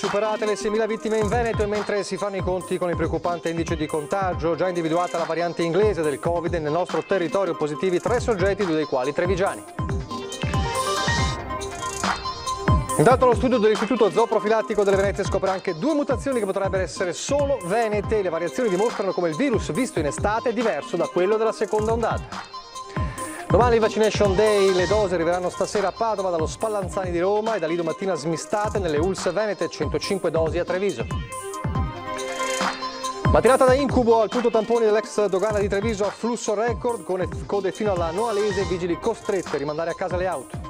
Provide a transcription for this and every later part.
superate le 6.000 vittime in Veneto e mentre si fanno i conti con il preoccupante indice di contagio, già individuata la variante inglese del Covid e nel nostro territorio positivi 3 soggetti, 2 dei quali trevigiani. Intanto lo studio dell'Istituto Zooprofilattico delle Venezie scopre anche 2 mutazioni che potrebbero essere solo venete. Le variazioni dimostrano come il virus visto in estate è diverso da quello della seconda ondata. Domani il Vaccination Day, le dosi arriveranno stasera a Padova dallo Spallanzani di Roma e da lì domattina smistate nelle ULSS venete, 105 dosi a Treviso. Mattinata da incubo al punto tamponi dell'ex dogana di Treviso a flusso record, con code fino alla Noalese, vigili costretti a rimandare a casa le auto.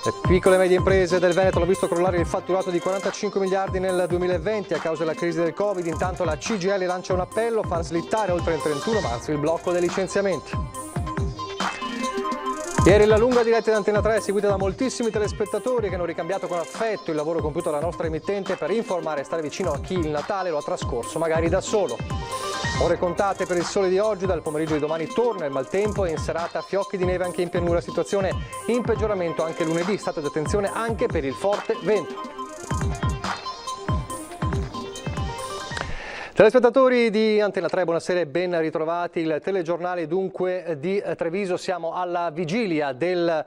Le piccole e medie imprese del Veneto hanno visto crollare il fatturato di 45 miliardi nel 2020 a causa della crisi del Covid. Intanto la CGIL lancia un appello, far slittare oltre il 31 marzo il blocco dei licenziamenti. Ieri la lunga diretta di Antena 3 seguita da moltissimi telespettatori che hanno ricambiato con affetto il lavoro compiuto dalla nostra emittente per informare e stare vicino a chi il Natale lo ha trascorso magari da solo. Ore contate per il sole di oggi, dal pomeriggio di domani torna il maltempo e in serata fiocchi di neve anche in pianura, situazione in peggioramento anche lunedì, state di attenzione anche per il forte vento. Telespettatori di Antena 3, buonasera e ben ritrovati. Il telegiornale dunque di Treviso, siamo alla vigilia del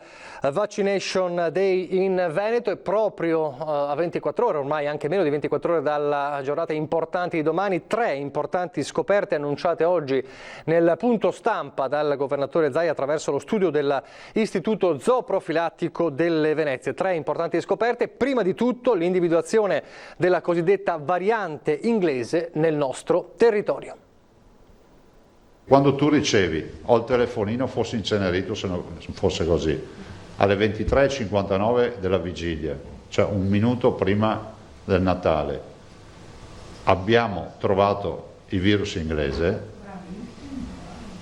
Vaccination Day in Veneto e proprio a 24 ore, ormai anche meno di 24 ore dalla giornata importante di domani, 3 importanti scoperte annunciate oggi nel punto stampa dal governatore Zaia attraverso lo studio dell'Istituto Zooprofilattico delle Venezie. 3 importanti scoperte, prima di tutto l'individuazione della cosiddetta variante inglese nel nostro territorio. Quando tu ricevi o il telefonino fosse incenerito, se non fosse così, alle 23:59 della vigilia, cioè un minuto prima del Natale, abbiamo trovato il virus inglese,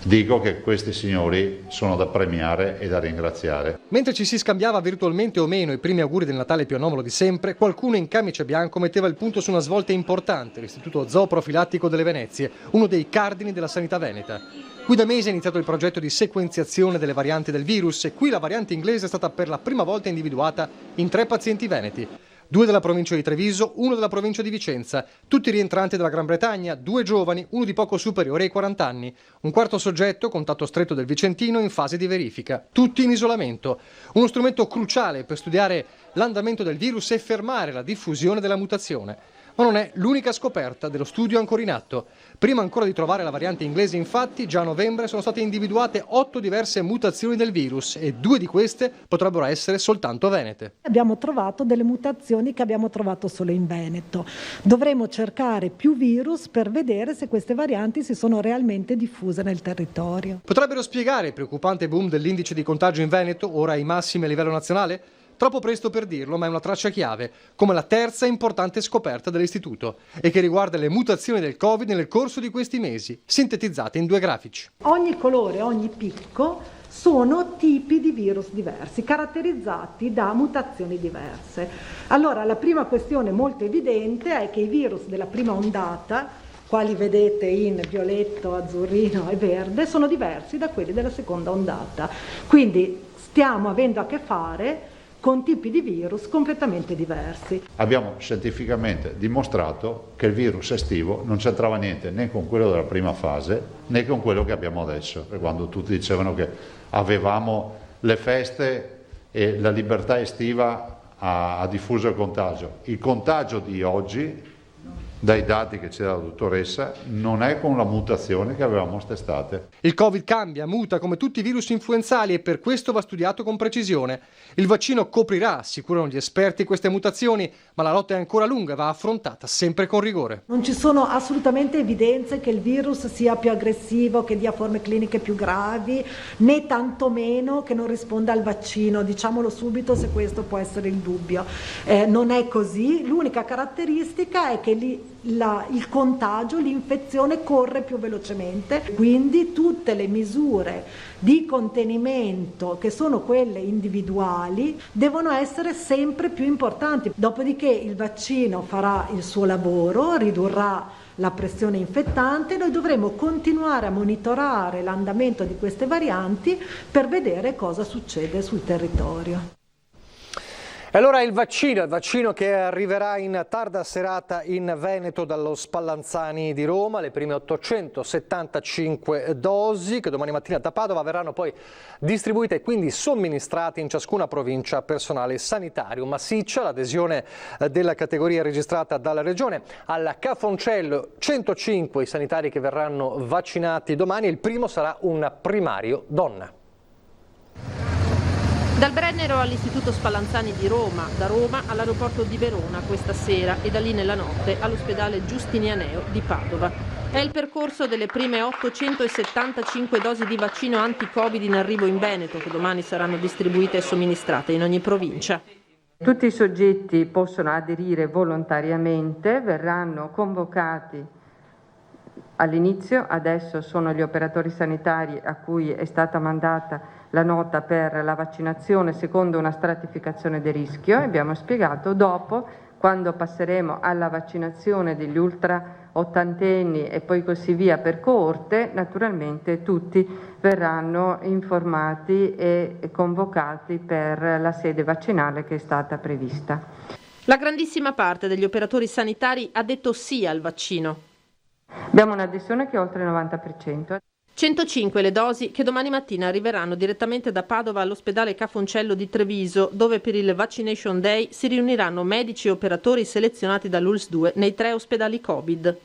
dico che questi signori sono da premiare e da ringraziare. Mentre ci si scambiava virtualmente o meno i primi auguri del Natale più anomalo di sempre, qualcuno in camice bianco metteva il punto su una svolta importante, l'Istituto Zooprofilattico delle Venezie, uno dei cardini della sanità veneta. Qui da mesi è iniziato il progetto di sequenziazione delle varianti del virus e qui la variante inglese è stata per la prima volta individuata in 3 pazienti veneti. 2 della provincia di Treviso, 1 della provincia di Vicenza, tutti rientranti dalla Gran Bretagna, 2 giovani, uno di poco superiore ai 40 anni. Un quarto soggetto, contatto stretto del vicentino, in fase di verifica. Tutti in isolamento. Uno strumento cruciale per studiare l'andamento del virus e fermare la diffusione della mutazione. Ma non è l'unica scoperta dello studio ancora in atto. Prima ancora di trovare la variante inglese, infatti, già a novembre sono state individuate 8 diverse mutazioni del virus e 2 di queste potrebbero essere soltanto venete. Abbiamo trovato delle mutazioni che abbiamo trovato solo in Veneto. Dovremo cercare più virus per vedere se queste varianti si sono realmente diffuse nel territorio. Potrebbero spiegare il preoccupante boom dell'indice di contagio in Veneto, ora ai massimi a livello nazionale? Troppo presto per dirlo, ma è una traccia chiave, come la terza importante scoperta dell'Istituto, e che riguarda le mutazioni del Covid nel corso di questi mesi, sintetizzate in 2 grafici. Ogni colore, ogni picco sono tipi di virus diversi, caratterizzati da mutazioni diverse. Allora, la prima questione molto evidente è che i virus della prima ondata, quali vedete in violetto, azzurrino e verde, sono diversi da quelli della seconda ondata. Quindi stiamo avendo a che fare con tipi di virus completamente diversi. Abbiamo scientificamente dimostrato che il virus estivo non c'entrava niente né con quello della prima fase né con quello che abbiamo adesso, quando tutti dicevano che avevamo le feste e la libertà estiva ha diffuso il contagio. Il contagio di oggi, dai dati che ci dà la dottoressa, non è con la mutazione che avevamo quest'estate. Il Covid cambia, muta come tutti i virus influenzali e per questo va studiato con precisione. Il vaccino coprirà, assicurano gli esperti, queste mutazioni, ma la lotta è ancora lunga e va affrontata sempre con rigore. Non ci sono assolutamente evidenze che il virus sia più aggressivo, che dia forme cliniche più gravi, né tantomeno che non risponda al vaccino. Diciamolo subito se questo può essere il dubbio. Non è così, l'unica caratteristica è che il contagio, l'infezione corre più velocemente, quindi tutte le misure di contenimento che sono quelle individuali devono essere sempre più importanti. Dopodiché il vaccino farà il suo lavoro, ridurrà la pressione infettante, noi dovremo continuare a monitorare l'andamento di queste varianti per vedere cosa succede sul territorio. E allora il vaccino che arriverà in tarda serata in Veneto dallo Spallanzani di Roma, le prime 875 dosi che domani mattina da Padova verranno poi distribuite e quindi somministrate in ciascuna provincia a personale sanitario. Massiccia l'adesione della categoria registrata dalla Regione. Alla Cafoncello 105 i sanitari che verranno vaccinati domani, il primo sarà un primario donna. Dal Brennero all'Istituto Spallanzani di Roma, da Roma all'aeroporto di Verona questa sera e da lì nella notte all'ospedale Giustinianeo di Padova. È il percorso delle prime 875 dosi di vaccino anti-Covid in arrivo in Veneto che domani saranno distribuite e somministrate in ogni provincia. Tutti i soggetti possono aderire volontariamente, verranno convocati all'inizio, adesso sono gli operatori sanitari a cui è stata mandata la nota per la vaccinazione secondo una stratificazione di rischio, abbiamo spiegato. Dopo, quando passeremo alla vaccinazione degli ultra ottantenni e poi così via per coorte, naturalmente tutti verranno informati e convocati per la sede vaccinale che è stata prevista. La grandissima parte degli operatori sanitari ha detto sì al vaccino. Abbiamo un'adesione che è oltre il 90%. 105 le dosi che domani mattina arriveranno direttamente da Padova all'ospedale Cafoncello di Treviso, dove per il Vaccination Day si riuniranno medici e operatori selezionati dall'ULSS 2 nei 3 ospedali Covid.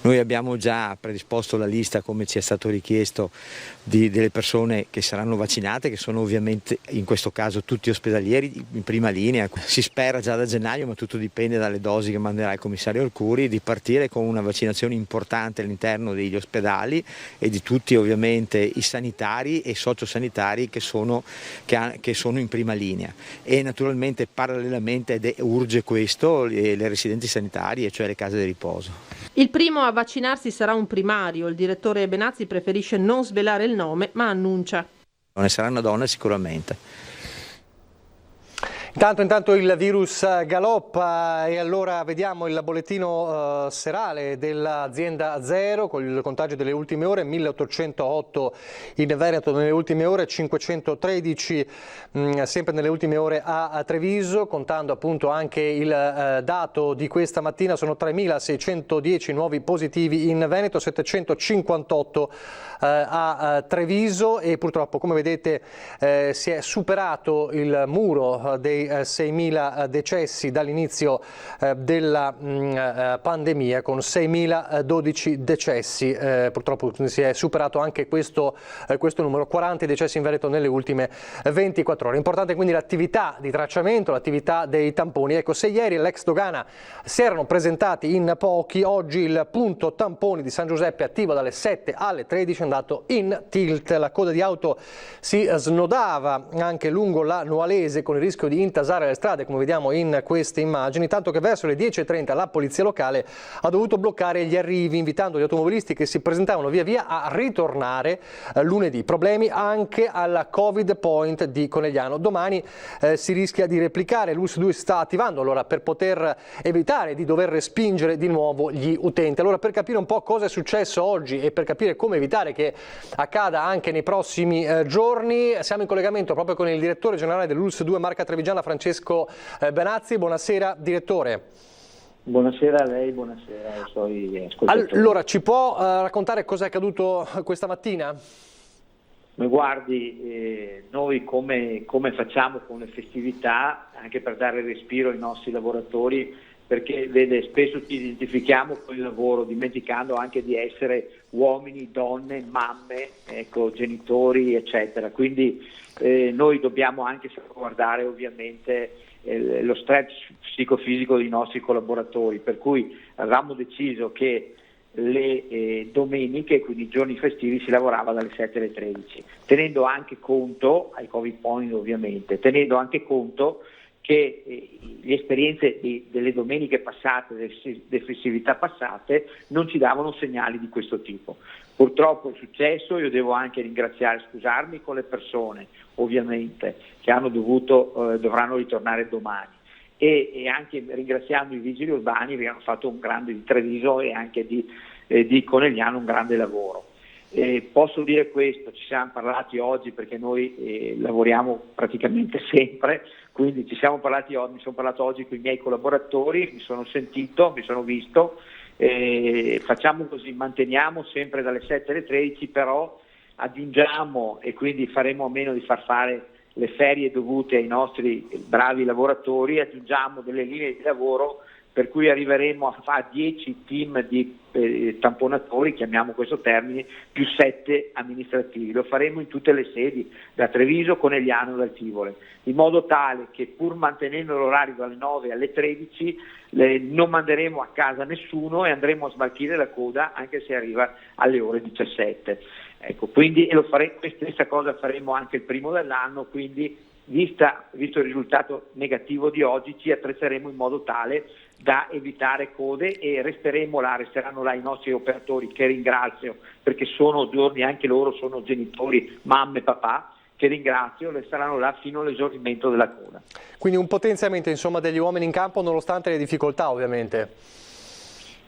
Noi abbiamo già predisposto la lista, come ci è stato richiesto, delle persone che saranno vaccinate, che sono ovviamente in questo caso tutti ospedalieri in prima linea. Si spera già da gennaio, ma tutto dipende dalle dosi che manderà il commissario Arcuri, di partire con una vaccinazione importante all'interno degli ospedali e di tutti ovviamente i sanitari e i sociosanitari che sono in prima linea, e naturalmente parallelamente, ed urge questo, le residenze sanitarie, cioè le case di riposo. Il primo a vaccinarsi sarà un primario. Il direttore Benazzi preferisce non svelare il nome, ma annuncia: Non sarà una donna sicuramente. Intanto il virus galoppa e allora vediamo il bollettino serale dell'azienda Zero con il contagio delle ultime ore: 1808 in Veneto nelle ultime ore, 513 sempre nelle ultime ore a Treviso, contando appunto anche il dato di questa mattina sono 3.610 nuovi positivi in Veneto, 758 a Treviso, e purtroppo, come vedete, si è superato il muro dei 6.000 decessi dall'inizio della pandemia, con 6.012 decessi. Purtroppo si è superato anche questo numero, 40 decessi in Veneto nelle ultime 24 ore. Importante quindi l'attività di tracciamento, l'attività dei tamponi. Ecco, se ieri all'ex Dogana si erano presentati in pochi, oggi il punto tamponi di San Giuseppe, attivo dalle 7 alle 13, è andato in tilt. La coda di auto si snodava anche lungo la Nualese, con il rischio di intasare le strade, come vediamo in queste immagini, tanto che verso le 10:30 la polizia locale ha dovuto bloccare gli arrivi, invitando gli automobilisti che si presentavano via via a ritornare lunedì. Problemi anche alla Covid Point di Conegliano. Domani si rischia di replicare, l'ULSS 2 si sta attivando allora per poter evitare di dover respingere di nuovo gli utenti. Allora, per capire un po' cosa è successo oggi e per capire come evitare che accada anche nei prossimi giorni, siamo in collegamento proprio con il direttore generale dell'ULSS 2 Marca Trevigiana, Francesco Benazzi. Buonasera direttore. Buonasera a lei, buonasera ai suoi ascoltatori. Allora, ci può raccontare cosa è accaduto questa mattina? Ma guardi, noi come facciamo con le festività, anche per dare respiro ai nostri lavoratori, perché vede, spesso ci identifichiamo con il lavoro dimenticando anche di essere uomini, donne, mamme, ecco, genitori, eccetera. Quindi noi dobbiamo anche salvaguardare ovviamente lo stress psicofisico dei nostri collaboratori, per cui avevamo deciso che le domeniche, quindi i giorni festivi, si lavorava dalle 7 alle 13, tenendo anche conto, ai Covid Point ovviamente, tenendo anche conto che le esperienze delle domeniche passate, delle festività passate, non ci davano segnali di questo tipo. Purtroppo è successo, io devo anche ringraziare, scusarmi con le persone ovviamente che dovranno ritornare domani, e anche ringraziando i vigili urbani che hanno fatto un grande, di Treviso e anche di Conegliano, un grande lavoro. Posso dire questo, ci siamo parlati oggi perché noi lavoriamo praticamente sempre, quindi ci siamo parlati oggi, mi sono parlato oggi con i miei collaboratori, mi sono sentito, mi sono visto, facciamo così, manteniamo sempre dalle 7 alle 13, però aggiungiamo e quindi faremo a meno di far fare le ferie dovute ai nostri bravi lavoratori, aggiungiamo delle linee di lavoro per cui arriveremo a fare 10 team di tamponatori, chiamiamo questo termine, più 7 amministrativi. Lo faremo in tutte le sedi, da Treviso, Conegliano, dal Tivole, in modo tale che pur mantenendo l'orario dalle 9 alle 13 non manderemo a casa nessuno e andremo a smaltire la coda anche se arriva alle ore 17. Ecco, quindi questa cosa faremo anche il primo dell'anno, quindi visto il risultato negativo di oggi ci attrezzeremo in modo tale da evitare code e resteranno là i nostri operatori, che ringrazio perché sono giorni, anche loro sono genitori, mamme, papà, che ringrazio, saranno là fino all'esaurimento della coda. Quindi un potenziamento insomma degli uomini in campo nonostante le difficoltà ovviamente.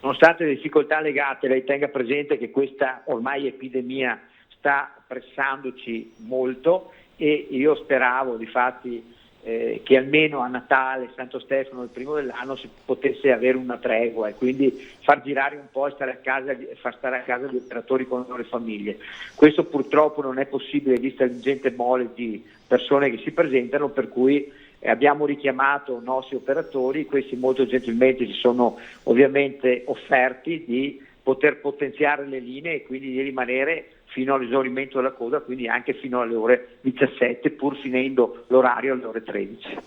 Nonostante le difficoltà legate, lei tenga presente che questa ormai epidemia sta pressandoci molto e io speravo difatti che almeno a Natale, Santo Stefano, il primo dell'anno, si potesse avere una tregua e quindi far girare un po' e far stare a casa gli operatori con le loro famiglie. Questo purtroppo non è possibile vista l'ingente mole di persone che si presentano, per cui abbiamo richiamato i nostri operatori, questi molto gentilmente si sono ovviamente offerti di poter potenziare le linee e quindi di rimanere fino all'esaurimento della coda, quindi anche fino alle ore 17, pur finendo l'orario alle ore 13.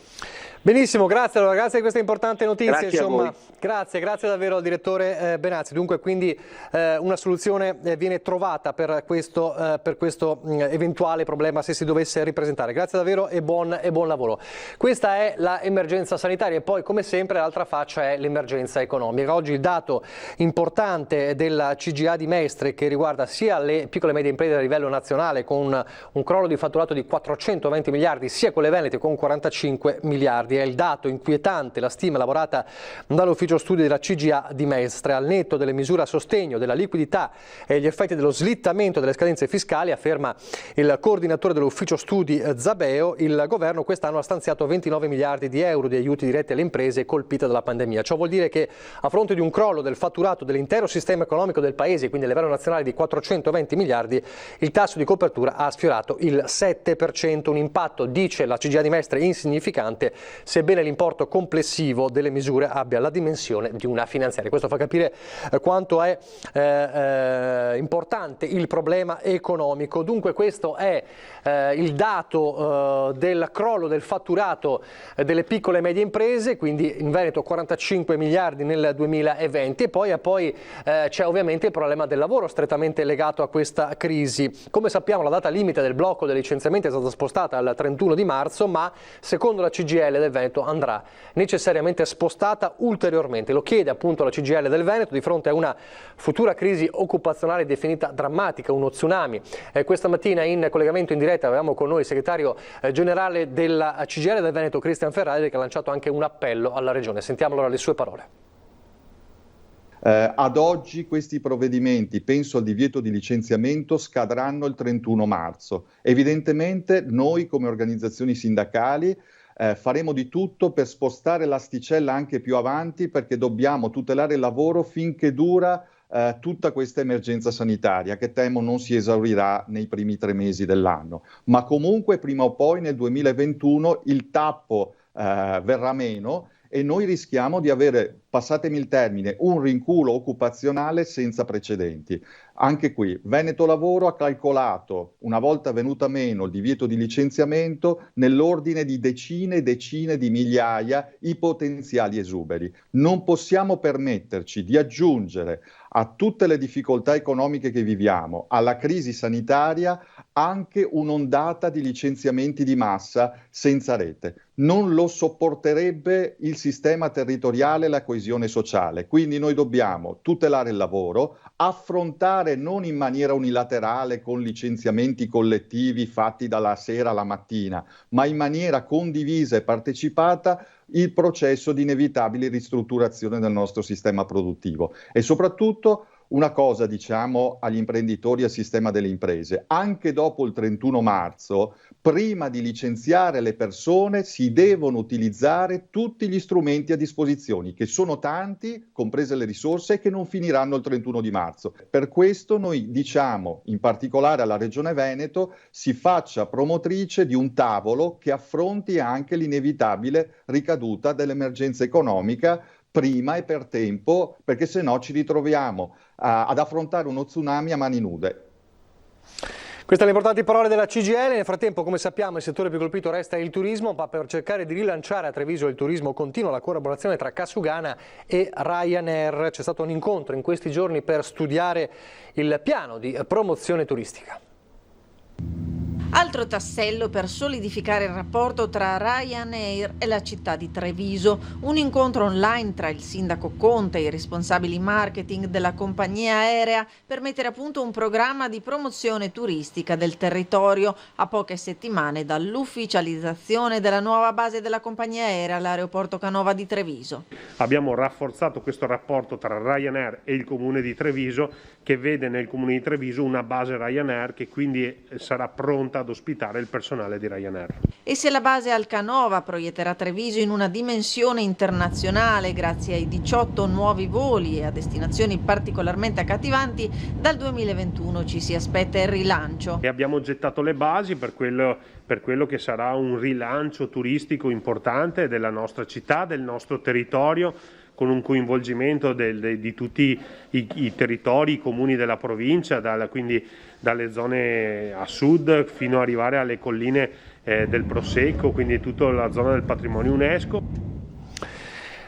Benissimo, grazie, allora, grazie di questa importante notizia. Grazie insomma, grazie davvero al direttore Benazzi. Dunque quindi una soluzione viene trovata per questo eventuale problema se si dovesse ripresentare. Grazie davvero e buon lavoro. Questa è l'emergenza sanitaria e poi come sempre l'altra faccia è l'emergenza economica. Oggi il dato importante della CGA di Mestre, che riguarda sia le piccole e medie imprese a livello nazionale con un crollo di fatturato di 420 miliardi, sia quelle venete con 45 miliardi. È il dato inquietante, la stima elaborata dall'ufficio studi della CGA di Mestre. Al netto delle misure a sostegno della liquidità e gli effetti dello slittamento delle scadenze fiscali, afferma il coordinatore dell'ufficio studi Zabeo, il governo quest'anno ha stanziato 29 miliardi di euro di aiuti diretti alle imprese colpite dalla pandemia. Ciò vuol dire che a fronte di un crollo del fatturato dell'intero sistema economico del paese, quindi a livello nazionale di 420 miliardi, il tasso di copertura ha sfiorato il 7%, un impatto, dice la CGA di Mestre, insignificante, sebbene l'importo complessivo delle misure abbia la dimensione di una finanziaria. Questo fa capire quanto è importante il problema economico. Dunque questo è il dato del crollo del fatturato delle piccole e medie imprese, quindi in Veneto 45 miliardi nel 2020 e poi c'è ovviamente il problema del lavoro strettamente legato a questa crisi. Come sappiamo la data limite del blocco dei licenziamenti è stata spostata al 31 di marzo, ma secondo la CGL del Veneto andrà necessariamente spostata ulteriormente. Lo chiede appunto la CGL del Veneto di fronte a una futura crisi occupazionale definita drammatica, uno tsunami. Questa mattina in collegamento in diretta avevamo con noi il segretario generale della CGL del Veneto, Cristian Ferrari, che ha lanciato anche un appello alla Regione. Sentiamo allora le sue parole. Ad oggi questi provvedimenti, penso al divieto di licenziamento, scadranno il 31 marzo. Evidentemente noi come organizzazioni sindacali faremo di tutto per spostare l'asticella anche più avanti, perché dobbiamo tutelare il lavoro finché dura tutta questa emergenza sanitaria, che temo non si esaurirà nei primi 3 mesi dell'anno. Ma comunque prima o poi nel 2021 il tappo verrà meno e noi rischiamo di avere, passatemi il termine, un rinculo occupazionale senza precedenti. Anche qui Veneto Lavoro ha calcolato, una volta venuta meno il divieto di licenziamento, nell'ordine di decine e decine di migliaia i potenziali esuberi. Non possiamo permetterci di aggiungere a tutte le difficoltà economiche che viviamo, alla crisi sanitaria, anche un'ondata di licenziamenti di massa senza rete. Non lo sopporterebbe il sistema territoriale e la coesione sociale. Quindi noi dobbiamo tutelare il lavoro, affrontare non in maniera unilaterale con licenziamenti collettivi fatti dalla sera alla mattina, ma in maniera condivisa e partecipata il processo di inevitabile ristrutturazione del nostro sistema produttivo e soprattutto una cosa diciamo agli imprenditori e al sistema delle imprese: anche dopo il 31 marzo, prima di licenziare le persone, si devono utilizzare tutti gli strumenti a disposizione, che sono tanti, comprese le risorse, che non finiranno il 31 di marzo. Per questo noi diciamo, in particolare alla Regione Veneto, si faccia promotrice di un tavolo che affronti anche l'inevitabile ricaduta dell'emergenza economica prima e per tempo, perché se no ci ritroviamo ad affrontare uno tsunami a mani nude. Queste le importanti parole della CGIL. Nel frattempo, come sappiamo, il settore più colpito resta il turismo, ma per cercare di rilanciare a Treviso il turismo continua la collaborazione tra Casugana e Ryanair. C'è stato un incontro in questi giorni per studiare il piano di promozione turistica. Altro tassello per solidificare il rapporto tra Ryanair e la città di Treviso. Un incontro online tra il sindaco Conte e i responsabili marketing della compagnia aerea per mettere a punto un programma di promozione turistica del territorio a poche settimane dall'ufficializzazione della nuova base della compagnia aerea all'aeroporto Canova di Treviso. Abbiamo rafforzato questo rapporto tra Ryanair e il comune di Treviso, che vede nel comune di Treviso una base Ryanair che quindi sarà pronta ad ospitare il personale di Ryanair. E se la base al Canova proietterà Treviso in una dimensione internazionale grazie ai 18 nuovi voli e a destinazioni particolarmente accattivanti, dal 2021 ci si aspetta il rilancio. E abbiamo gettato le basi per quello che sarà un rilancio turistico importante della nostra città, del nostro territorio, con un coinvolgimento di tutti i territori, i comuni della provincia, quindi dalle zone a sud fino ad arrivare alle colline del Prosecco, quindi tutta la zona del patrimonio UNESCO.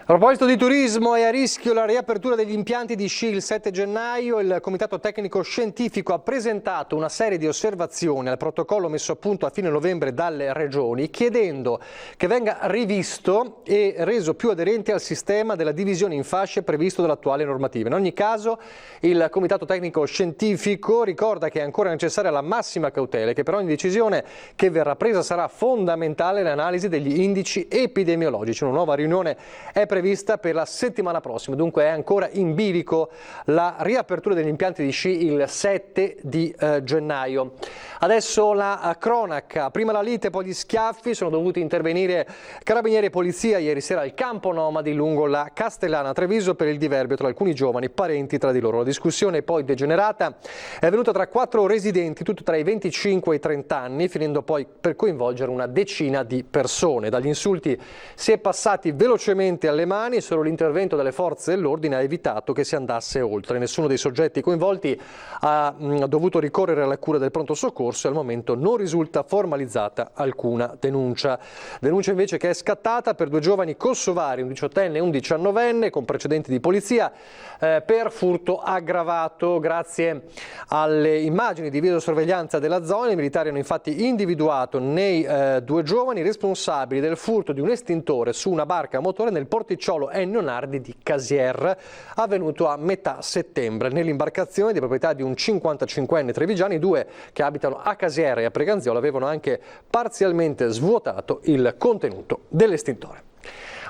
A proposito di turismo, è a rischio la riapertura degli impianti di sci il 7 gennaio. Il Comitato Tecnico Scientifico ha presentato una serie di osservazioni al protocollo messo a punto a fine novembre dalle regioni, chiedendo che venga rivisto e reso più aderente al sistema della divisione in fasce previsto dall'attuale normativa. In ogni caso, il Comitato Tecnico Scientifico ricorda che è ancora necessaria la massima cautela e che per ogni decisione che verrà presa sarà fondamentale l'analisi degli indici epidemiologici. Una nuova riunione è prevista per la settimana prossima, dunque è ancora in bilico la riapertura degli impianti di sci il 7 di gennaio. Adesso la cronaca, prima la lite, poi gli schiaffi, sono dovuti intervenire carabinieri e polizia ieri sera al campo nomadi lungo la Castellana Treviso per il diverbio tra alcuni giovani parenti tra di loro. La discussione poi degenerata è venuta tra 4 residenti, tutti tra i 25 e i 30 anni, finendo poi per coinvolgere una decina di persone. Dagli insulti si è passati velocemente alle mani e solo l'intervento delle forze dell'ordine ha evitato che si andasse oltre. Nessuno dei soggetti coinvolti ha dovuto ricorrere alla cura del pronto soccorso e al momento non risulta formalizzata alcuna denuncia. Denuncia invece che è scattata per 2 giovani kosovari, un 18enne e un 19enne, con precedenti di polizia per furto aggravato. Grazie alle immagini di videosorveglianza della zona, i militari hanno infatti individuato nei 2 giovani responsabili del furto di un estintore su una barca a motore nel porticciolo Ennio Nardi di Casier, avvenuto a metà settembre. Nell'imbarcazione di proprietà di un 55enne trevigiano, i 2 che abitano a Casier e a Preganziola avevano anche parzialmente svuotato il contenuto dell'estintore.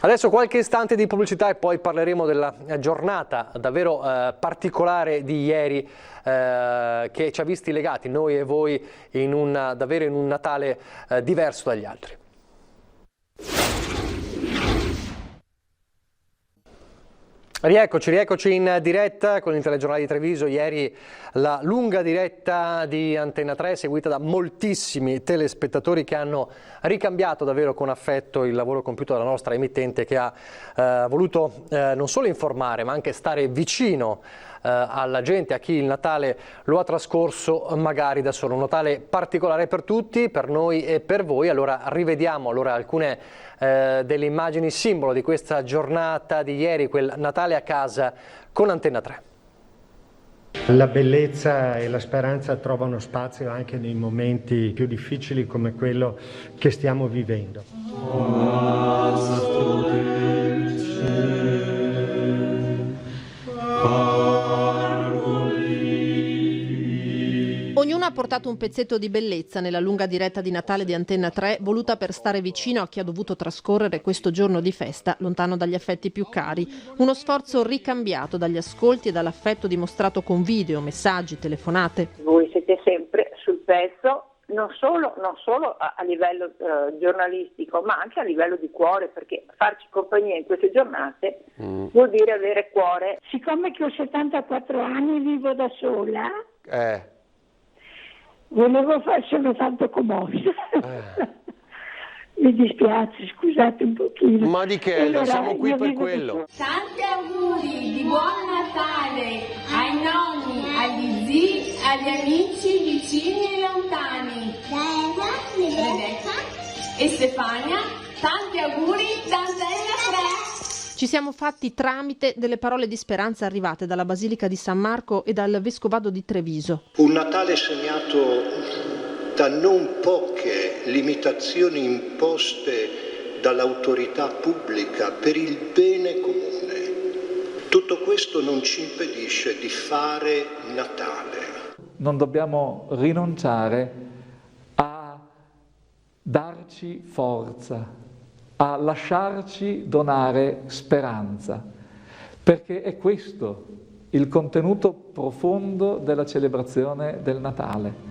Adesso qualche istante di pubblicità e poi parleremo della giornata davvero particolare di ieri che ci ha visti legati, noi e voi, davvero in un Natale diverso dagli altri. Rieccoci in diretta con il telegiornale di Treviso. Ieri la lunga diretta di Antenna 3 seguita da moltissimi telespettatori che hanno ricambiato davvero con affetto il lavoro compiuto dalla nostra emittente, che ha voluto non solo informare ma anche stare vicino alla gente, a chi il Natale lo ha trascorso magari da solo. Un Natale particolare per tutti, per noi e per voi. Allora rivediamo alcune delle immagini simbolo di questa giornata di ieri, quel Natale a casa con Antenna 3. La bellezza e la speranza trovano spazio anche nei momenti più difficili come quello che stiamo vivendo. Ognuna ha portato un pezzetto di bellezza nella lunga diretta di Natale di Antenna 3, voluta per stare vicino a chi ha dovuto trascorrere questo giorno di festa lontano dagli affetti più cari. Uno sforzo ricambiato dagli ascolti e dall'affetto dimostrato con video, messaggi, telefonate. Voi siete sempre sul pezzo, non solo a livello giornalistico, ma anche a livello di cuore, perché farci compagnia in queste giornate vuol dire avere cuore. Siccome che ho 74 anni, vivo da sola, volevo sono tanto commossa. Mi dispiace, scusate un pochino. Ma di che? Allora, siamo qui per quello. Tanti auguri di buon Natale ai nonni, agli zii, agli amici vicini e lontani. Rebecca e Stefania, tanti auguri da Antenna 3. Ci siamo fatti tramite delle parole di speranza arrivate dalla Basilica di San Marco e dal Vescovado di Treviso. Un Natale segnato da non poche limitazioni imposte dall'autorità pubblica per il bene comune. Tutto questo non ci impedisce di fare Natale. Non dobbiamo rinunciare a darci forza, a lasciarci donare speranza, perché è questo il contenuto profondo della celebrazione del Natale.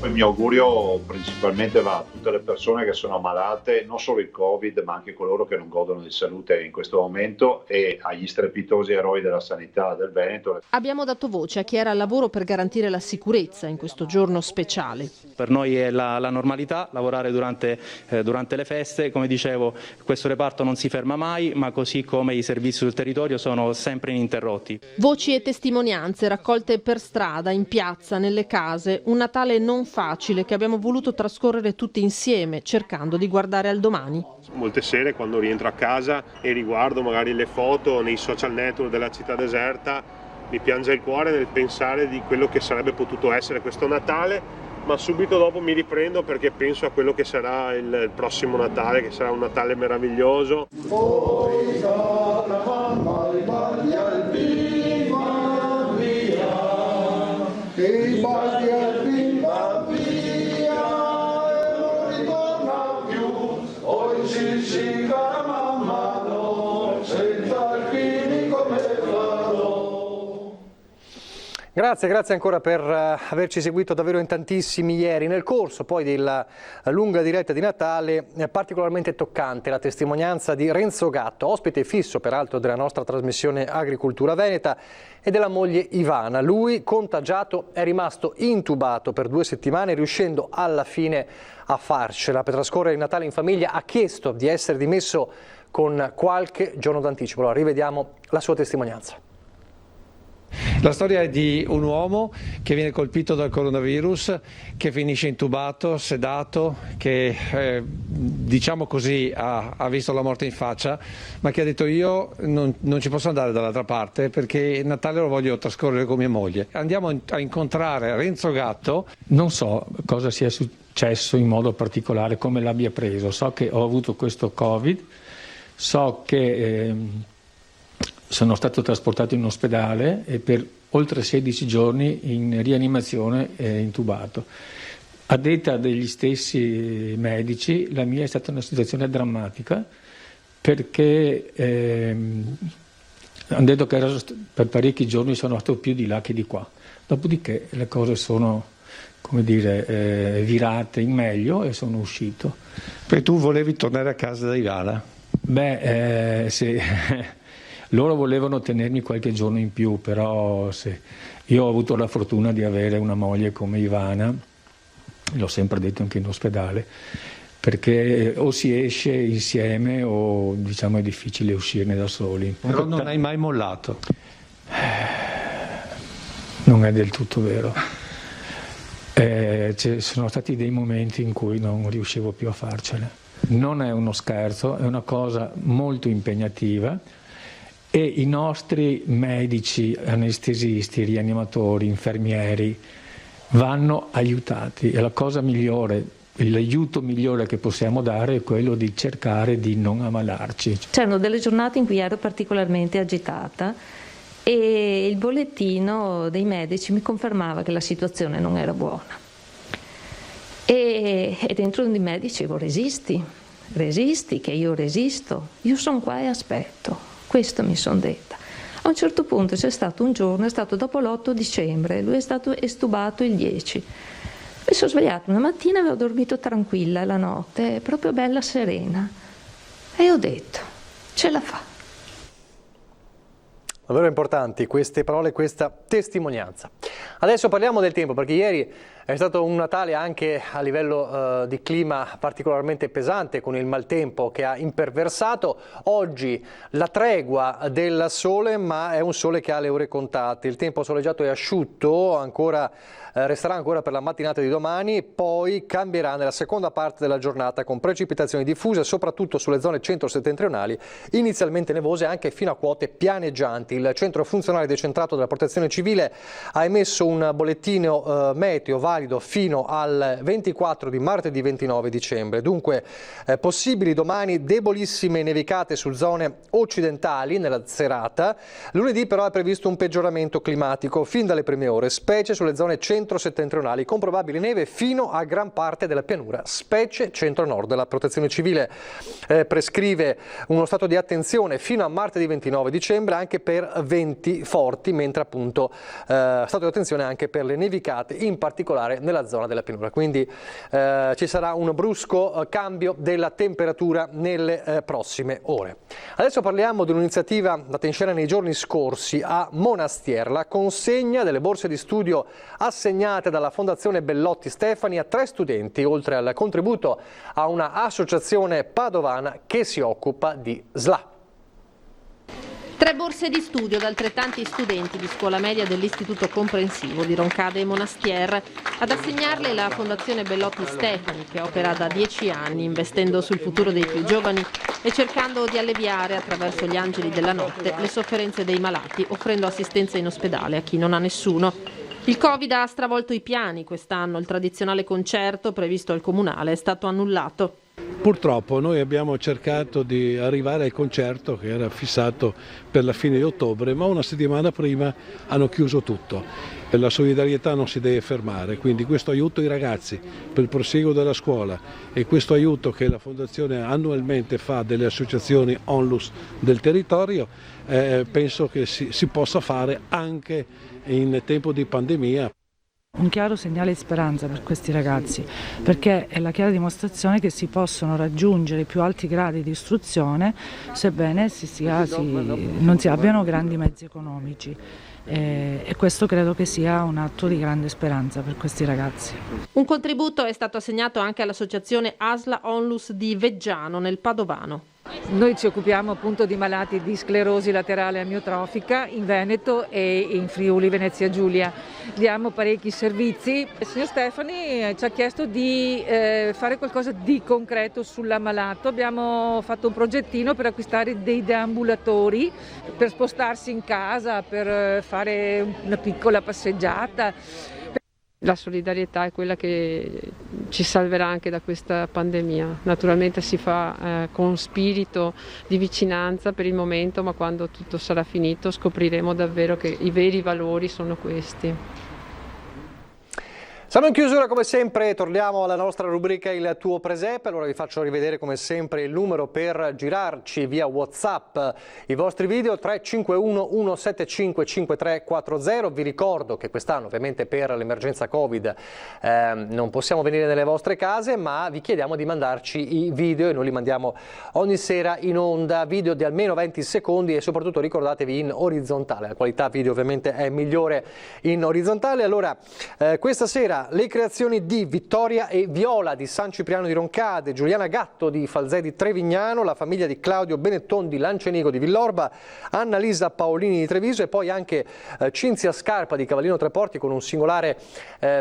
Il mio augurio principalmente va a tutte le persone che sono ammalate, non solo il Covid, ma anche coloro che non godono di salute in questo momento, e agli strepitosi eroi della sanità del Veneto. Abbiamo dato voce a chi era al lavoro per garantire la sicurezza in questo giorno speciale. Per noi è la normalità lavorare durante le feste. Come dicevo, questo reparto non si ferma mai, ma così come i servizi sul territorio sono sempre ininterrotti. Voci e testimonianze raccolte per strada, in piazza, nelle case. Un Natale non facile che abbiamo voluto trascorrere tutti insieme, cercando di guardare al domani. Molte sere quando rientro a casa e riguardo magari le foto nei social network della città deserta, mi piange il cuore nel pensare di quello che sarebbe potuto essere questo Natale, ma subito dopo mi riprendo perché penso a quello che sarà il prossimo Natale, che sarà un Natale meraviglioso. Grazie ancora per averci seguito davvero in tantissimi ieri. Nel corso poi della lunga diretta di Natale è particolarmente toccante la testimonianza di Renzo Gatto, ospite fisso peraltro della nostra trasmissione Agricoltura Veneta, e della moglie Ivana. Lui, contagiato, è rimasto intubato per 2 settimane, riuscendo alla fine a farcela. Per trascorrere il Natale in famiglia ha chiesto di essere dimesso con qualche giorno d'anticipo. Allora, rivediamo la sua testimonianza. La storia è di un uomo che viene colpito dal coronavirus, che finisce intubato, sedato, che diciamo così ha visto la morte in faccia, ma che ha detto: io non ci posso andare dall'altra parte perché Natale lo voglio trascorrere con mia moglie. Andiamo a incontrare Renzo Gatto. Non so cosa sia successo in modo particolare, come l'abbia preso. So che ho avuto questo Covid, so che sono stato trasportato in ospedale e per oltre 16 giorni in rianimazione e intubato. A detta degli stessi medici, la mia è stata una situazione drammatica perché hanno detto che per parecchi giorni sono stato più di là che di qua. Dopodiché le cose sono, come dire, virate in meglio e sono uscito. Perché tu volevi tornare a casa da Ivana? Sì. Loro volevano tenermi qualche giorno in più, però io ho avuto la fortuna di avere una moglie come Ivana, l'ho sempre detto anche in ospedale, perché o si esce insieme o diciamo è difficile uscirne da soli. Però non hai mai mollato? Non è del tutto vero. Ci sono stati dei momenti in cui non riuscivo più a farcela. Non è uno scherzo, è una cosa molto impegnativa. E i nostri medici, anestesisti, rianimatori, infermieri vanno aiutati. È la cosa migliore l'aiuto migliore che possiamo dare è quello di cercare di non ammalarci. C'erano delle giornate in cui ero particolarmente agitata e il bollettino dei medici mi confermava che la situazione non era buona. E dentro di me dicevo: resisti, che io resisto, io sono qua e aspetto. Questo mi sono detta. A un certo punto c'è stato un giorno, è stato dopo l'8 dicembre, lui è stato estubato il 10. Mi sono svegliata una mattina, avevo dormito tranquilla la notte, proprio bella serena, e ho detto: ce la fa. Davvero importanti queste parole, questa testimonianza. Adesso parliamo del tempo, perché ieri è stato un Natale anche a livello di clima particolarmente pesante, con il maltempo che ha imperversato. Oggi la tregua del sole, ma è un sole che ha le ore contate. Il tempo soleggiato e asciutto resterà ancora per la mattinata di domani, poi cambierà nella seconda parte della giornata con precipitazioni diffuse soprattutto sulle zone centro-settentrionali, inizialmente nevose anche fino a quote pianeggianti. Il centro funzionale decentrato della Protezione Civile ha emesso un bollettino meteo valido fino al 24 di martedì 29 dicembre. Dunque possibili domani debolissime nevicate su zone occidentali nella serata. Lunedì però è previsto un peggioramento climatico fin dalle prime ore, specie sulle zone centro-settentrionali, con probabile neve fino a gran parte della pianura, specie centro-nord. La Protezione Civile prescrive uno stato di attenzione fino a martedì 29 dicembre anche per venti forti, mentre appunto stato di attenzione anche per le nevicate, in particolare nella zona della pianura. Quindi ci sarà un brusco cambio della temperatura nelle prossime ore. Adesso parliamo di un'iniziativa data in scena nei giorni scorsi a Monastier, la consegna delle borse di studio assegnate dalla Fondazione Bellotti Stefani a 3 studenti, oltre al contributo a una associazione padovana che si occupa di SLA. 3 borse di studio da altrettanti studenti di scuola media dell'Istituto Comprensivo di Roncade e Monastier. Ad assegnarle la Fondazione Bellotti Stefani, che opera da 10 anni investendo sul futuro dei più giovani e cercando di alleviare attraverso gli angeli della notte le sofferenze dei malati, offrendo assistenza in ospedale a chi non ha nessuno. Il Covid ha stravolto i piani quest'anno, il tradizionale concerto previsto al Comunale è stato annullato. Purtroppo noi abbiamo cercato di arrivare al concerto che era fissato per la fine di ottobre, ma una settimana prima hanno chiuso tutto. La solidarietà non si deve fermare, quindi questo aiuto ai ragazzi per il proseguo della scuola e questo aiuto che la Fondazione annualmente fa delle associazioni onlus del territorio, penso che si possa fare anche in tempo di pandemia. Un chiaro segnale di speranza per questi ragazzi, perché è la chiara dimostrazione che si possono raggiungere i più alti gradi di istruzione sebbene non si abbiano grandi mezzi economici. E questo credo che sia un atto di grande speranza per questi ragazzi. Un contributo è stato assegnato anche all'associazione ASLA Onlus di Veggiano nel Padovano. Noi ci occupiamo appunto di malati di sclerosi laterale amiotrofica in Veneto e in Friuli Venezia Giulia. Diamo parecchi servizi. Il signor Stefani ci ha chiesto di fare qualcosa di concreto sull'ammalato. Abbiamo fatto un progettino per acquistare dei deambulatori per spostarsi in casa, per fare una piccola passeggiata. La solidarietà è quella che ci salverà anche da questa pandemia. Naturalmente si fa con spirito di vicinanza per il momento, ma quando tutto sarà finito scopriremo davvero che i veri valori sono questi. Siamo in chiusura come sempre, torniamo alla nostra rubrica Il tuo presepe. Allora vi faccio rivedere come sempre il numero per girarci via WhatsApp i vostri video: 351 175 5340. Vi ricordo che quest'anno ovviamente per l'emergenza Covid non possiamo venire nelle vostre case, ma vi chiediamo di mandarci i video e noi li mandiamo ogni sera in onda, video di almeno 20 secondi e soprattutto ricordatevi in orizzontale. La qualità video ovviamente è migliore in orizzontale. Allora questa sera le creazioni di Vittoria e Viola di San Cipriano di Roncade, Giuliana Gatto di Falzè di Trevignano, la famiglia di Claudio Benetton di Lancenigo di Villorba, Annalisa Paolini di Treviso e poi anche Cinzia Scarpa di Cavallino Treporti con un singolare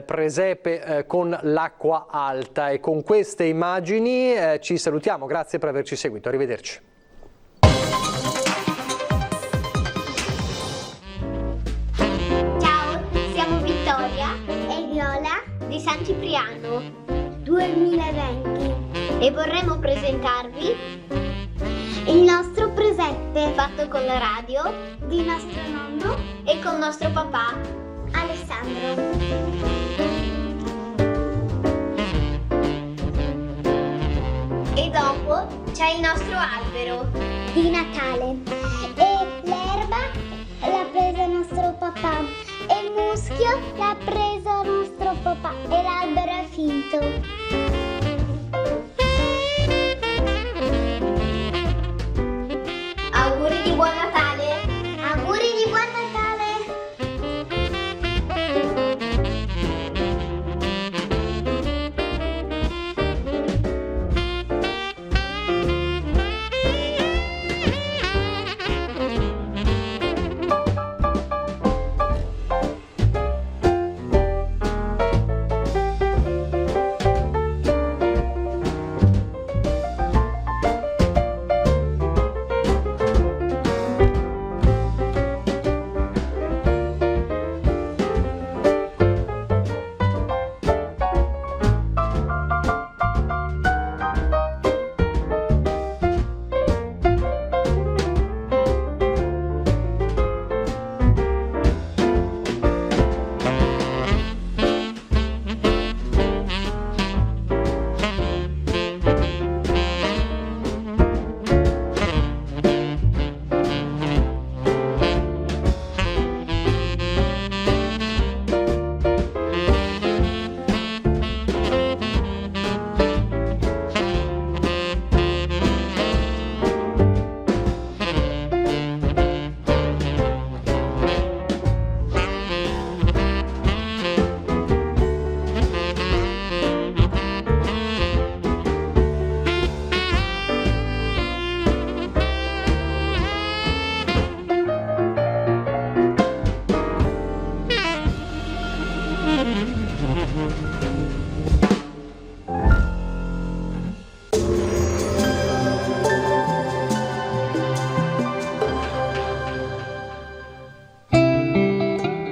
presepe con l'acqua alta. E con queste immagini ci salutiamo, grazie per averci seguito, arrivederci. Ciao, siamo Vittoria e Viola di San Cipriano. 2 2020 e vorremmo presentarvi il nostro presente fatto con la radio di nostro nonno e con nostro papà Alessandro. E dopo c'è il nostro albero di Natale e l'erba l'ha presa nostro papà e il muschio l'ha preso nostro papà e l'albero è finto. Auguri di buon Natale! Auguri di buon Natale!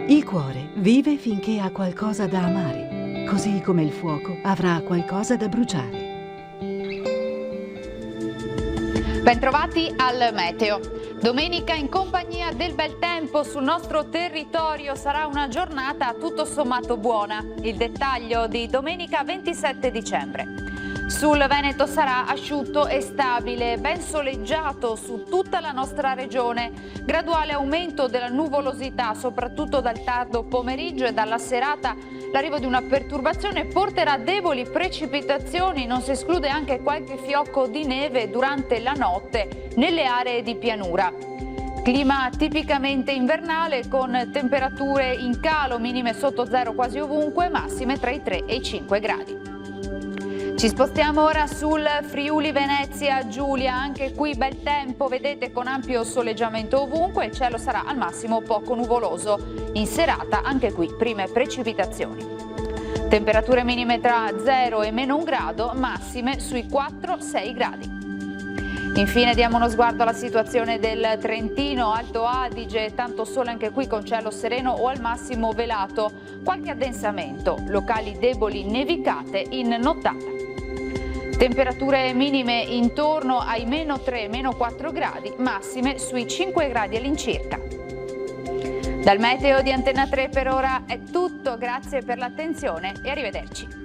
Il cuore vive finché ha qualcosa da amare, così come il fuoco avrà qualcosa da bruciare. Bentrovati al meteo. Domenica in compagnia del bel tempo sul nostro territorio sarà una giornata tutto sommato buona. Il dettaglio di domenica 27 dicembre. Sul Veneto sarà asciutto e stabile, ben soleggiato su tutta la nostra regione. Graduale aumento della nuvolosità, soprattutto dal tardo pomeriggio e dalla serata. L'arrivo di una perturbazione porterà deboli precipitazioni, non si esclude anche qualche fiocco di neve durante la notte nelle aree di pianura. Clima tipicamente invernale con temperature in calo, minime sotto zero quasi ovunque, massime tra i 3 e i 5 gradi. Ci spostiamo ora sul Friuli Venezia Giulia, anche qui bel tempo, vedete, con ampio soleggiamento ovunque, il cielo sarà al massimo poco nuvoloso. In serata anche qui prime precipitazioni. Temperature minime tra 0 e meno 1 grado, massime sui 4-6 gradi. Infine diamo uno sguardo alla situazione del Trentino, Alto Adige, tanto sole anche qui con cielo sereno o al massimo velato, qualche addensamento, locali deboli nevicate in nottata. Temperature minime intorno ai meno 3, meno 4 gradi, massime sui 5 gradi all'incirca. Dal meteo di Antenna 3 per ora è tutto, grazie per l'attenzione e arrivederci.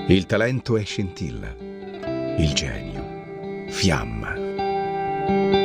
Il talento è scintilla, il genio fiamma.